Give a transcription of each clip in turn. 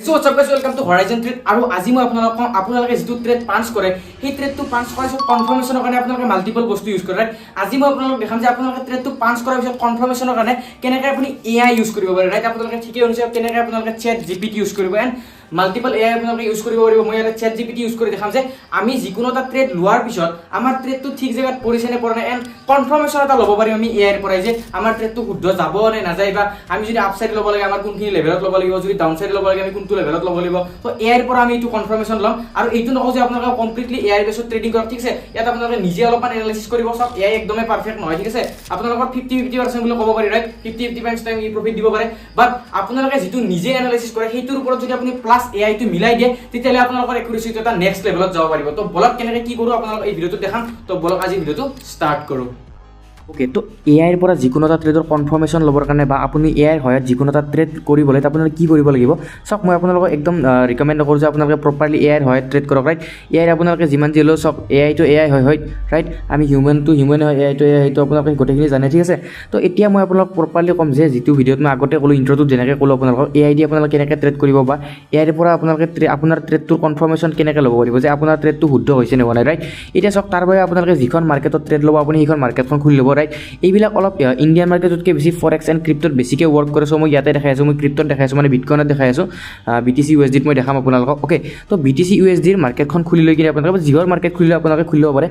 So what's up guys, welcome to Horizon Trade আৰু আজি মই আপোনালোকে যেটো ট্ৰেড পাঞ্চ কৰে সেই ট্ৰেডটো পাঞ্চ কৰাৰ পিছত কনফাৰ্মেশনৰ কাৰণে আপোনালোকে মাল্টিপল বস্তু ইউজ কৰে ৰাইট আজি মই আপোনালোকক দেখাম যে আপোনালোকে ট্ৰেডটো পাঞ্চ কৰাৰ পিছত কনফাৰ্মেশনৰ কাৰণে কেনেকৈ আপুনি AI ইউজ কৰিব পাৰে ৰাইট আপোনালোকে ঠিকই অনুসৰি কেনেকৈ আপোনালোকে চ্যাট জিপিটি ইউজ কৰিব এন্ড মাল্টিপল AI আপোনালোকে ইউজ কৰিব পাৰিব মই এটা চ্যাট জিপিটি ইউজ কৰি দেখাম যে আমি যিকোনো এটা ট্ৰেড লোৱাৰ পিছত আমাৰ ট্ৰেডটো ঠিক জায়গাত পৰিছে নে পৰা নাই এন্ড কনফাৰ্মেশন এটা ল'ব পাৰিম আমি AI ৰ পৰাই যে আমাৰ ট্ৰেডটো শুদ্ধ যাব নে নাযায় বা আমি যদি আপসাইড ল'ব লাগে আমাৰ কোনখিনি লেভেলত ল'ব লাগিব যদি ডাউনসাইড ল'ব লাগে আমি কোনটো লেভেলত ল'ব লাগিব তো AI ৰ পৰা আমি এইটো কনফাৰ্মেশন ল'ম আৰু এইটো নকওঁ যে আপোনালোকে কমপ্লিটলি AI বেছত ট্ৰেডিং কৰক ঠিক আছে ইয়াত আপোনালোকে নিজে অলপমান এনালাইসিস কৰিব সব AI একদমে পাৰফেক্ট নহয় ঠিক আছে আপোনালোকৰ 50% বুলি ক'ব পাৰি ৰাইট 50% টাইম ই প্ৰফিট দিব পাৰে বাট আপোনালোকে যেটো নিজে এনালাইসিস কৰে সেইটোৰ ওপৰত যদি আপুনি প্লাছ AI টো মিলাই দিয়ে তেতিয়ালে আপোনালোকৰ একুৰেসিটো এটা নেক্সট লেভেলত যাব পাৰিব তো বলক কেনেকৈ কি কৰো আপোনালোকক এই ভিডিওটো দেখাম তো বলক আজি ভিডিওটো ষ্টাৰ্ট কৰো ওকে তো AI ৰ পৰা যিকোনো এটা ট্ৰেডৰ কনফাৰ্মেশন ল'বৰ কাৰণে বা আপুনি AI ৰ সহায়ত যিকোনো এটা ট্ৰেড কৰিবলৈ আপোনালোকে কি কৰিব লাগিব সব মই আপোনালোকক একদম ৰিকমেন্ড কৰোঁ যে আপোনালোকে প্ৰপাৰলি AI ৰ সহায়ত ট্ৰেড কৰক ৰাইট AI ৰ আপোনালোকে যিমান দিলেও সব AI টো AI হয় ৰাইট আমি হিউম্যান টু হিউম্যান হয় AI টো AI তো আপোনালোকে গোটেইখিনি জানে ঠিক আছে তো এতিয়া মই আপোনালোকক প্ৰপাৰলি কম যে যেটো ভিডিওত মই আগতে ক'লো ইন্ট্ৰোটো যেনেকৈ ক'লো আপোনালোকক AI দি আপোনালোকে কেনেকৈ ট্ৰেড কৰিব বা AI ৰ পৰা আপোনালোকে আপোনাৰ ট্ৰেডটোৰ কনফাৰ্মেশন কেনেকৈ ল'ব পাৰিব যে আপোনাৰ ট্ৰেডটো শুদ্ধ হৈছে নে হোৱা নাই ৰাইট এতিয়া সব তাৰ বাবে আপোনালোকে যিখন মাৰ্কেটত ট্ৰেড ল'ব আপুনি সেইখন মাৰ্কেটখন খুলি ল'ব ৰাইট এইবিলাক অলপ ইণ্ডিয়ান মাৰ্কেটতকৈ বেছি ফৰেক্স এণ্ড ক্ৰিপ্টত বেছিকৈ ৱৰ্ক কৰে চ' মই ইয়াতে দেখাই আছোঁ মই ক্ৰিপ্টত দেখাই আছোঁ মানে বিটকইনত দেখাই আছোঁ BTC USDত মই দেখাম আপোনালোকক ওকে তো BTC USDৰ মাৰ্কেটখন খুলি লৈ কিনে আপোনালোকে যিহৰ মাৰ্কেট খুলিলে আপোনালোকে খুলি ল'ব পাৰে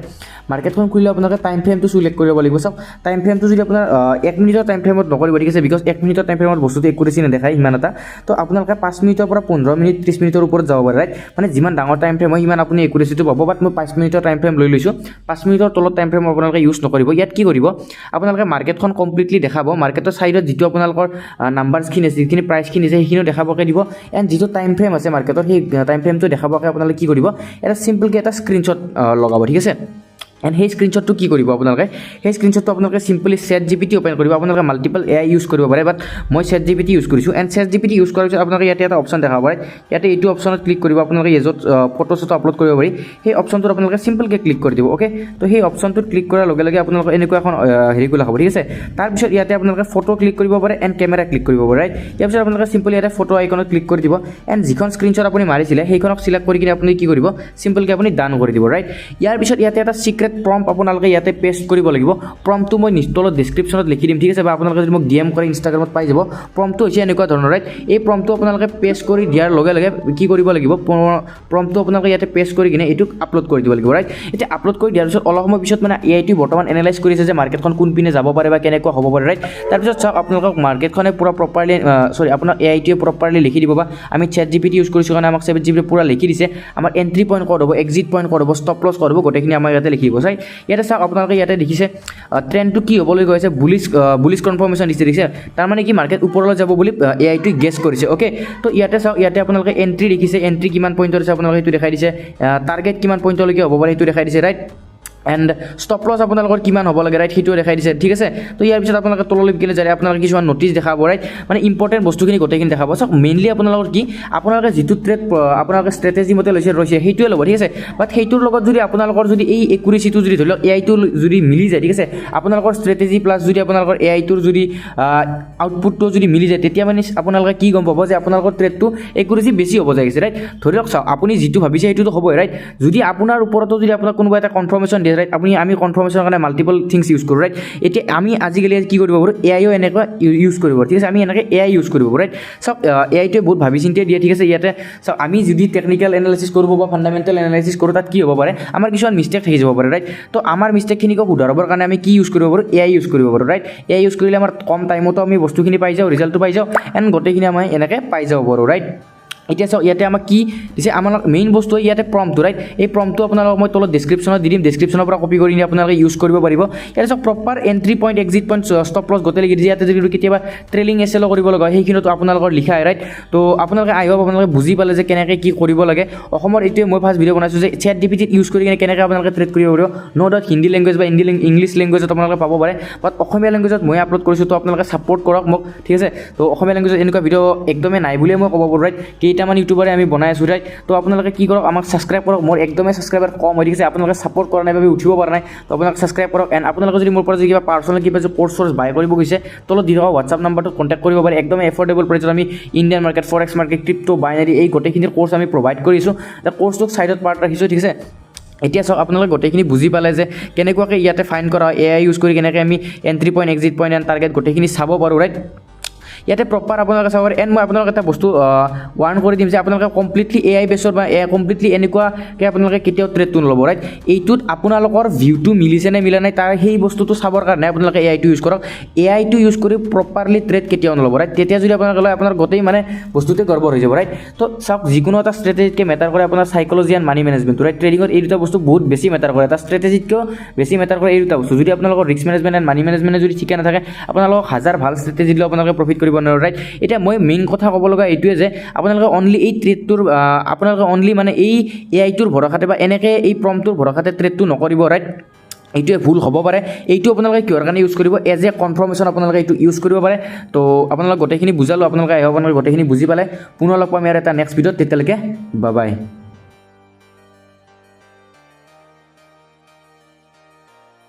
মাৰ্কেটখন খুলিলে আপোনালোকে টাইম ফ্ৰেমটো সিলেক্ট কৰিব লাগিব চাওক টাইম ফ্ৰেমটো যদি আপোনাৰ 1 মিনিটৰ টাইম ফ্ৰেমত নকৰিব ঠিক আছে বিকজ 1 মিনিটৰ টাইম ফ্ৰেমত বস্তুটো একুৰেচি নেদেখায় ইমান এটা তো আপোনালোকে 5 মিনিটৰ পৰা 15 মিনিট 30 মিনিটৰ ওপৰত যাব পাৰে ৰাইট মানে যিমান ডাঙৰ টাইম ফ্ৰেম হয় সিমান আপুনি একুৰেচিটো পাব বাট মই 5 মিনিটৰ টাইম ফ্ৰেম লৈ লৈছোঁ 5 মিনিটৰ তলত টাইম ফ্ৰেম আপোনালোকে ইউজ নকৰিব ইয়াত কি কৰিব আপোনালোকে মাৰ্কেটখন কমপ্লিটলি দেখাব মাৰ্কেটৰ সাইডত যেটো আপোনালোকৰ নাম্বাৰছখিনি আছে যিখিনি প্ৰাইচখিনি আছে সেইখিনি দেখাবকে দিব এণ্ড যেটো টাইম ফ্ৰেম আছে মাৰ্কেটৰ সেই টাইম ফ্ৰেমটো দেখাবকে আপোনালোকে কি কৰিব এটা সিম্পলকে এটা স্ক্ৰিনশ্বট লগাব ঠিক আছে এণ্ড সেই স্ক্ৰিনশ্বটটো কি কৰিব আপোনালোকে সেই স্ক্ৰিনশ্বটটো আপোনালোকে সিম্পলি চ্যাট জিপিটি ওপেন কৰিব আপোনালোকে মাল্টিপল AI ইউজ কৰিব পাৰে বাট মই চ্যাট জিপিটি ইউজ কৰিছোঁ এণ্ড চ্যাট জিপিটি ইউজ কৰাৰ পিছত আপোনালোকে ইয়াতে এটা অপশ্যন দেখাব পাৰে ইয়াতে এইটো অপশ্যনত ক্লিক কৰিব আপোনালোকে য'ত ফটো চটো আপলোড কৰিব পাৰি সেই অপশ্যনটোত আপোনালোকে সিম্পলকে ক্লিক কৰি দিব ওকে তো সেই অপশ্যনটোত ক্লিক কৰাৰ লগে লগে আপোনালোকে এনেকুৱা এখন হেৰি খোলা হ'ব ঠিক আছে তাৰপিছত ইয়াতে আপোনালোকে ফটো ক্লিক কৰিব পাৰে এণ্ড কেমেৰা ক্লিক কৰিব পাৰে ৰাইট ইয়াৰ পিছত আপোনালোকে সিম্পলি ইয়াতে ফটো আইকনত ক্লিক কৰি দিব এণ্ড যিখন স্ক্ৰিনশ্বট আপুনি মাৰিছিলে সেইখনক চিলেক্ট কৰি কিনে আপুনি কি কৰিব সিম্পলকে আপুনি ডান কৰি দিব ৰাইট ইয়াৰ পিছত ইয়াতে এটা সিক্ৰেট প্ৰম্পট আপোনালোকে ইয়াতে পেষ্ট কৰিব লাগিব প্ৰম্পটটো মই তলত ডেসক্ৰিপচনত লিখি দিম ঠিক আছে বা আপোনালোকে যদি মোক DM কৰে ইনষ্টাগ্ৰামত পাই যাব প্ৰম্পটটো হৈছে এনেকুৱা ধৰণৰ ৰাইট এই প্ৰম্পটটো আপোনালোকে পেষ্ট কৰি দিয়াৰ লগে লগে কি কৰিব লাগিব প্ৰম্পটটো আপোনালোকে ইয়াতে পেষ্ট কৰি কিনে এইটোক আপলোড কৰি দিব লাগিব ৰাইট এতিয়া আপলোড কৰি দিয়াৰ পিছত অলপ সময় পিছত মানে AI টো বৰ্তমান এনালাইজ কৰিছে যে মাৰ্কেটখন কোন পিনে যাব পাৰে বা কেনেকুৱা হ'ব পাৰে ৰাইট তাৰপিছত চাওক আপোনালোকক মাৰ্কেটখনে পুৰা প্ৰপাৰলি আপোনাৰ AI টোৱে প্ৰপাৰলি লিখি দিব বা আমি চ্যাট জিপিটি ইউজ কৰিছোঁ কাৰণে আমাক চ্যাট জিপিটি পুৰা লিখি দিছে আমাৰ এন্ট্ৰি পইণ্ট ক'ত হ'ব এক্সিট পইণ্ট ক'ত হ'ব ষ্টপ লছ ক'ত হ'ব গোটেইখিনি আমাৰ ইয়াতে লিখি দিব চাই ইয়াতে চাওক আপোনালোকে ইয়াতে দেখিছে ট্ৰেন্ডটো কি হ'বলৈ গৈ আছে বুলিশ কনফাৰ্মেশন দিছে দেখিছে তাৰ মানে কি মাৰ্কেট ওপৰলৈ যাব বুলি AI টো গেছ কৰিছে ওকে তো ইয়াতে চাওক ইয়াতে আপোনালোকে এন্ট্ৰি দেখিছে এন্ট্ৰি কিমান পইণ্টৰ আছে আপোনালোকে এইটো দেখাই দিছে টাৰ্গেট কিমান পইণ্টলৈকে হ'ব পাৰে এইটো দেখাই দিছে ৰাইট এণ্ড ষ্টপ লছ আপোনালোকৰ কিমান হ'ব লাগে ৰাইট সেইটোও দেখাই দিছে ঠিক আছে তো ইয়াৰ পিছত আপোনালোকে তললৈ গ'লে যায় আপোনালোকে কিছুমান নটিচ দেখাব ৰাইট মানে ইম্পৰ্টেণ্ট বস্তুখিনি গোটেইখিনি দেখাব চাওক মেইনলি আপোনালোকৰ কি আপোনালোকে যিটো ট্ৰেড আপোনালোকে ষ্ট্ৰেটেজি মতে লৈছে সেইটোৱে ল'ব ঠিক আছে বাট সেইটোৰ লগত যদি আপোনালোকৰ যদি এই একুৰেচিটো যদি ধৰি লওক AI টো যদি মিলি যায় ঠিক আছে আপোনালোকৰ ষ্ট্ৰেটেজি প্লাছ যদি আপোনালোকৰ AI টোৰ যদি আউটপুটটো যদি মিলি যায় তেতিয়া মানে আপোনালোকে কি গম পাব যে আপোনালোকৰ ট্ৰেডটো একুৰেচি বেছি হ'ব যাইছে ৰাইট ধৰি লওক চাওক আপুনি যিটো ভাবিছে সেইটোতো হ'বই ৰাইট যদি আপোনাৰ ওপৰতো যদি আপোনাক কোনোবা এটা কনফাৰ্মেশ্যন দিয়ে ৰাইট আমি কনফাৰ্মেশ্যনৰ কাৰণে মাল্টিপল থিংছ ইউজ কৰোঁ ৰাইট এতিয়া আমি আজিকালি কি কৰিব পাৰোঁ AIও এনেকুৱা ইউজ কৰিব ঠিক আছে আমি এনেকৈ AI ইউজ কৰিব ৰাইট চাওক AI টোৱে বহুত ভাবি চিন্তিয়ে দিয়ে ঠিক আছে ইয়াতে চাওক আমি যদি টেকনিকেল এনালাইচিছ কৰিব বা ফাণ্ডামেণ্টেল এনালাইচিছ কৰোঁ তাত কি হ'ব পাৰে আমাৰ কিছুমান মিষ্টেক থাকি যাব পাৰে ৰাইট তো আমাৰ মিষ্টেকখিনিক শুধৰাবৰ কাৰণে আমি কি ইউজ কৰিব পাৰোঁ AI ইউজ কৰিব পাৰোঁ ৰাইট AI ইউজ কৰিলে আমাৰ কম টাইমতো আমি বস্তুখিনি পাই যাওঁ ৰিজাল্টটো পাই যাওঁ এণ্ড গোটেইখিনি আমি এনেকৈ পাই যাব পাৰোঁ ৰাইট এতিয়া চাওক ইয়াতে আমাক কি দিছে আমাৰ মেইন বস্তু ইয়াতে প্ৰম্পটটো ৰাইট এই প্ৰম্পটটো আপোনালোকক মই তলত ডেসক্ৰিপচনত দি দিম ডেসক্ৰিপচনৰ পৰা কপি কৰি নি আপোনালোকে ইউজ কৰিব পাৰিব ইয়াতে চাওক proper entry point exit point stop loss গোটেই লিখি দিছে ইয়াতে যদি কেতিয়াবা ট্ৰেইলিং এছেল কৰিব লগা হয় সেইখিনিতো আপোনালোকৰ লিখা হয় ৰাইট তো আপোনালোকে আই হোপ আপোনালোকে বুজি পালে যে কেনেকৈ কি কৰিব লাগে অসমৰ এইটোৱে মই ফাৰ্ষ্ট ভিডিঅ' বনাইছোঁ যে চ্যাট জিপিটিত ইউজ কৰি কিনে কেনেকৈ আপোনালোকে ট্ৰেড কৰিব পাৰিব ন ডাউট হিন্দী লেংগুৱেজ বা ইংলিছ লেংগুৱেজত আপোনালোকে পাব পাৰে বাট অসমীয়া লেংগুৱেজত মই আপলোড কৰিছোঁ তো আপোনালোকে ছাপোৰ্ট কৰক মোক ঠিক আছে তো অসমীয়া লেংগুৱেজত এনেকুৱা ভিডিঅ' একদমেই নাই বুলিয়ে মই ক'ব পাৰোঁ ৰাইট কেইটা কেইটামান ইউটিউবাৰে আমি বনাই আছোঁ ৰাইট তো আপোনালোকে কি কৰক আমাক ছাবস্ক্ৰাইব কৰক মোৰ একদমেই ছাবস্ক্ৰাইবাৰ কম হৈ গৈছে আপোনালোকে ছাপোৰ্ট কৰা নাই বাবে উঠিব পৰা নাই তো আপোনালোকে ছাবস্ক্ৰাইব কৰক এণ্ড আপোনালোকে যদি মোৰ পৰা যদি কিবা পাৰ্চনেল কিবা যদি কোৰ্চ বাই কৰিব গৈছে তলত দি থকা হোৱাটছআপ নাম্বাৰটোত কণ্টেক্ট কৰিব পাৰে একদম এফৰ্ডেবল প্ৰাইচত আমি Indian market forex market crypto binary এই গোটেইখিনিৰ কোৰ্চ আমি প্ৰভাইড কৰিছোঁ তাৰ কোৰ্চটোক ছাইডত পাৰ্ট ৰাখিছোঁ ঠিক আছে এতিয়া চাওক আপোনালোকে গোটেইখিনি বুজি পালে যে কেনেকুৱাকৈ ইয়াতে ফাইন কৰা AI ইউজ কৰি কেনেকৈ আমি entry point exit point and target গোটেইখিনি চাব পাৰোঁ ৰাইট ইয়াতে প্ৰপাৰ আপোনালোকে চাব পাৰে এণ্ড মই আপোনালোকে এটা বস্তু ৱাৰ্ণ কৰি দিম যে আপোনালোকে কমপ্লিটলি AI বেছৰ বা কমপ্লিটলি এনেকুৱাকৈ আপোনালোকে কেতিয়াও ট্ৰেডটো নল'ব ৰাইট এইটোত আপোনালোকৰ ভিউটো মিলিছে নে মিলা নাই তাৰ সেই বস্তুটো চাবৰ কাৰণে আপোনালোকে AI টো ইউজ কৰক AI টো ইউজ কৰি প্ৰপাৰলি ট্ৰেড কেতিয়াও নল'ব ৰাইট তেতিয়া যদি আপোনালোকে লয় আপোনাৰ গোটেই মানে বস্তুতে গড়বড় হৈ যাব ৰাইট তো চাওক যিকোনো এটা ষ্ট্ৰেটেজিতকৈ মেটাৰ কৰে আপোনাৰ চাইক'লজি এণ্ড মানি মেনেজমেণ্টটো ৰাইট ট্ৰেডিঙত এই দুটা বস্তু বহুত বেছি মেটাৰ কৰে এটা ষ্ট্ৰেটেজিতকৈও বেছি মেটাৰ কৰে এই দুটা বস্তু যদি আপোনালোকৰ ৰিস্ক মেনেজমেণ্ট এণ্ড মানি মেনেজমেণ্টে যদি ঠিকে নাথাকে আপোনালোকক হাজাৰ ভাল ষ্ট্ৰেটেজি দিলেও আপোনালোকে প্ৰফিট কৰিব নোৱাৰে ৰাইট এতিয়া মই মেইন কথা ক'ব লগা এইটোৱে যে আপোনালোকে অনলি এই ট্ৰেডটোৰ আপোনালোকে অনলি মানে এই AI টোৰ ভৰসাতে বা এনেকৈ এই প্ৰম্পটোৰ ভৰসাতে ট্ৰেডটো নকৰিব ৰাইট এইটোৱে ভুল হ'ব পাৰে এইটো আপোনালোকে কিহৰ কাৰণে ইউজ কৰিব এজ এ কনফাৰ্মেশ্যন আপোনালোকে এইটো ইউজ কৰিব পাৰে তো আপোনালোকে গোটেইখিনি বুজালোঁ আপোনালোকে গোটেইখিনি বুজি পালে পুনৰ লগ পাম ইয়াৰ এটা নেক্সট ভিডিঅ'ত তেতিয়ালৈকে বাই বাই